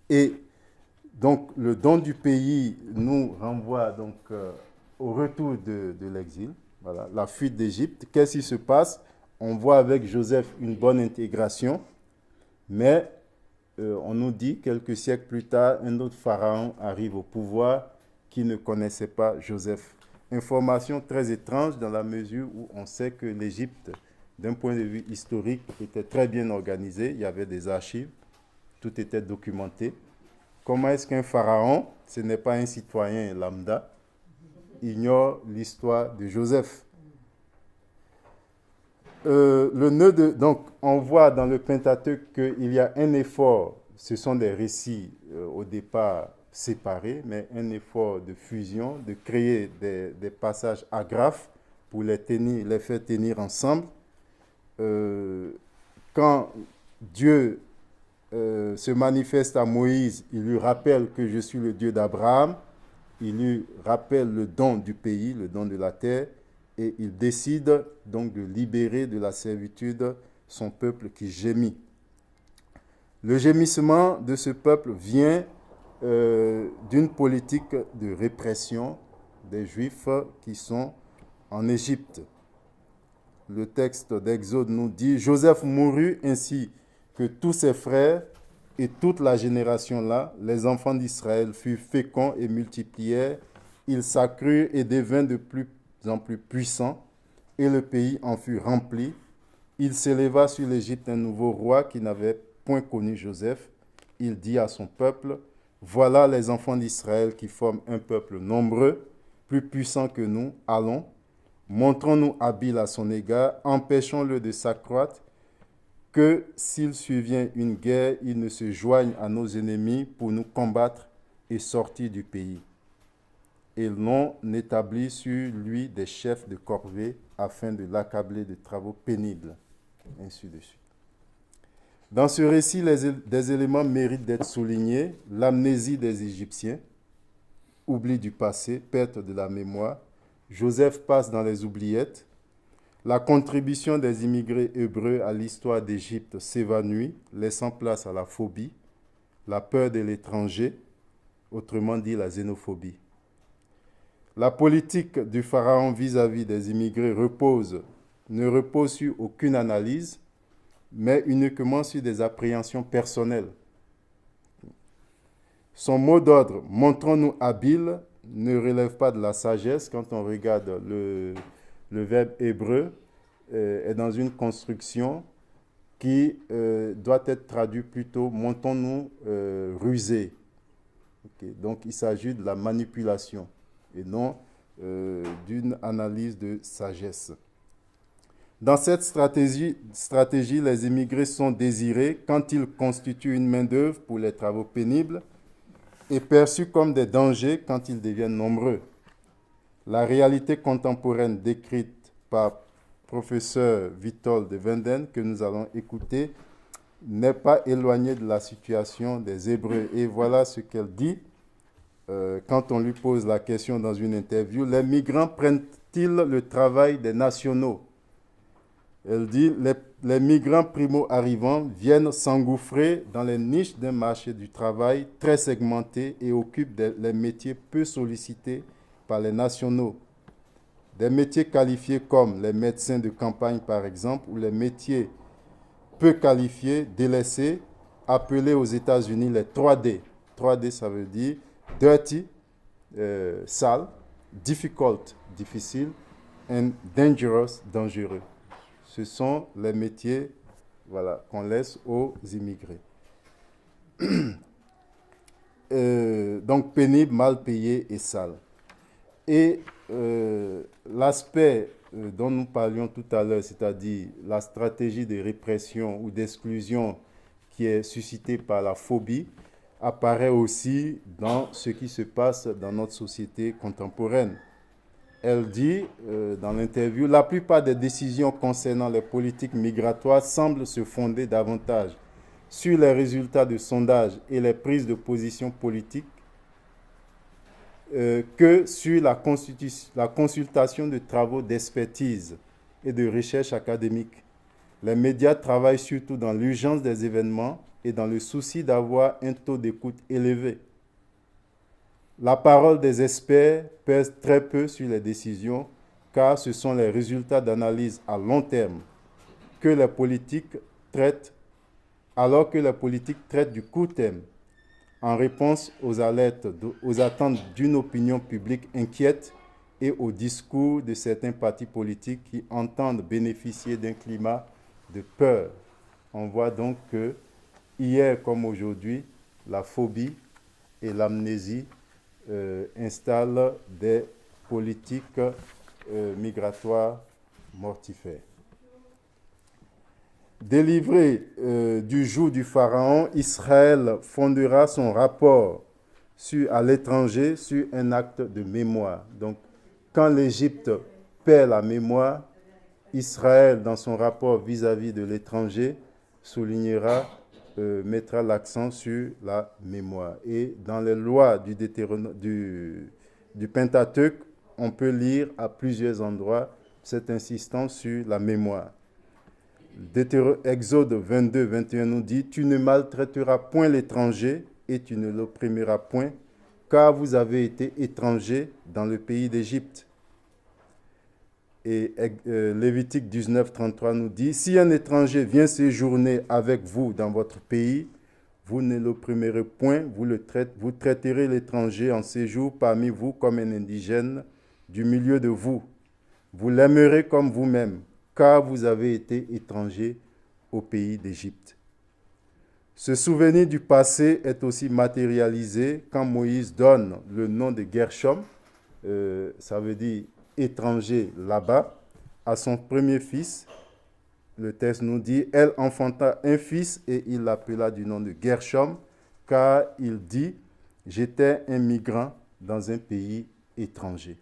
Et donc, le don du pays nous renvoie donc au retour de l'exil, voilà, la fuite d'Égypte. Qu'est-ce qui se passe? On voit avec Joseph une bonne intégration, mais on nous dit quelques siècles plus tard, un autre pharaon arrive au pouvoir qui ne connaissait pas Joseph. Information très étrange dans la mesure où on sait que l'Égypte, d'un point de vue historique, était très bien organisée. Il y avait des archives, tout était documenté. Comment est-ce qu'un pharaon, ce n'est pas un citoyen lambda, ignore l'histoire de Joseph? Donc, on voit dans le Pentateuque qu'il y a un effort, ce sont des récits au départ séparés, mais un effort de fusion, de créer des passages agraphes pour les faire tenir ensemble. Quand Dieu se manifeste à Moïse, il lui rappelle que je suis le Dieu d'Abraham, il lui rappelle le don du pays, le don de la terre, et il décide donc de libérer de la servitude son peuple qui gémit. Le gémissement de ce peuple vient d'une politique de répression des Juifs qui sont en Égypte. Le texte d'Exode nous dit « Joseph mourut ainsi que tous ses frères et toute la génération là, les enfants d'Israël furent féconds et multiplièrent, ils s'accrurent et devinrent de plus en plus puissants, et le pays en fut rempli. Il s'éleva sur l'Égypte un nouveau roi qui n'avait point connu Joseph. Il dit à son peuple, voilà les enfants d'Israël qui forment un peuple nombreux, plus puissant que nous, allons, montrons-nous habiles à son égard, empêchons-le de s'accroître, que s'il survient une guerre, il ne se joigne à nos ennemis pour nous combattre et sortir du pays. Et l'on établit sur lui des chefs de corvée afin de l'accabler de travaux pénibles, ainsi de suite. Dans ce récit, des éléments méritent d'être soulignés. L'amnésie des Égyptiens, oubli du passé, perte de la mémoire. Joseph passe dans les oubliettes. La contribution des immigrés hébreux à l'histoire d'Égypte s'évanouit, laissant place à la phobie, la peur de l'étranger, autrement dit la xénophobie. La politique du pharaon vis-à-vis des immigrés ne repose sur aucune analyse, mais uniquement sur des appréhensions personnelles. Son mot d'ordre, montrons-nous habiles, ne relève pas de la sagesse. Quand on regarde le verbe hébreu, est dans une construction qui doit être traduit plutôt, montrons-nous rusés. Okay. Donc il s'agit de la manipulation et non d'une analyse de sagesse. Dans cette stratégie, les immigrés sont désirés quand ils constituent une main-d'œuvre pour les travaux pénibles et perçus comme des dangers quand ils deviennent nombreux. La réalité contemporaine décrite par professeur Witold de Venden, que nous allons écouter, n'est pas éloignée de la situation des Hébreux. Et voilà ce qu'elle dit quand on lui pose la question dans une interview. Les migrants prennent-ils le travail des nationaux? Elle dit, les migrants primo-arrivants viennent s'engouffrer dans les niches d'un marché du travail très segmenté et occupent les métiers peu sollicités par les nationaux. Des métiers qualifiés comme les médecins de campagne, par exemple, ou les métiers peu qualifiés, délaissés, appelés aux États-Unis les 3D. 3D, ça veut dire dirty, sale, difficult, difficile, and dangerous, dangereux. Ce sont les métiers qu'on laisse aux immigrés. Donc pénible, mal payé et sale. Et l'aspect dont nous parlions tout à l'heure, c'est-à-dire la stratégie de répression ou d'exclusion qui est suscitée par la phobie, apparaît aussi dans ce qui se passe dans notre société contemporaine. Elle dit dans l'interview, la plupart des décisions concernant les politiques migratoires semblent se fonder davantage sur les résultats de sondages et les prises de position politiques que sur la consultation de travaux d'expertise et de recherche académique. Les médias travaillent surtout dans l'urgence des événements et dans le souci d'avoir un taux d'écoute élevé. La parole des experts pèse très peu sur les décisions, car ce sont les résultats d'analyse à long terme que les politiques traitent, alors que les politiques traitent du court terme, en réponse aux attentes d'une opinion publique inquiète et aux discours de certains partis politiques qui entendent bénéficier d'un climat de peur. On voit donc que hier comme aujourd'hui, la phobie et l'amnésie installent des politiques migratoires mortifères. Délivré du joug du Pharaon, Israël fondera son rapport à l'étranger sur un acte de mémoire. Donc, quand l'Égypte perd la mémoire, Israël, dans son rapport vis-à-vis de l'étranger, mettra l'accent sur la mémoire. Et dans les lois du Pentateuque, on peut lire à plusieurs endroits cette insistance sur la mémoire. Exode 22, 21 nous dit « Tu ne maltraiteras point l'étranger et tu ne l'opprimeras point, car vous avez été étrangers dans le pays d'Égypte. » Et Lévitique 19, 33 nous dit « Si un étranger vient séjourner avec vous dans votre pays, vous ne l'opprimerez point, vous traiterez l'étranger en séjour parmi vous comme un indigène du milieu de vous. Vous l'aimerez comme vous-même, car vous avez été étrangers au pays d'Égypte. » Ce souvenir du passé est aussi matérialisé quand Moïse donne le nom de Gershom, ça veut dire étranger là-bas, à son premier fils. Le texte nous dit « Elle enfanta un fils et il l'appela du nom de Gershom, car il dit « J'étais un migrant dans un pays étranger. »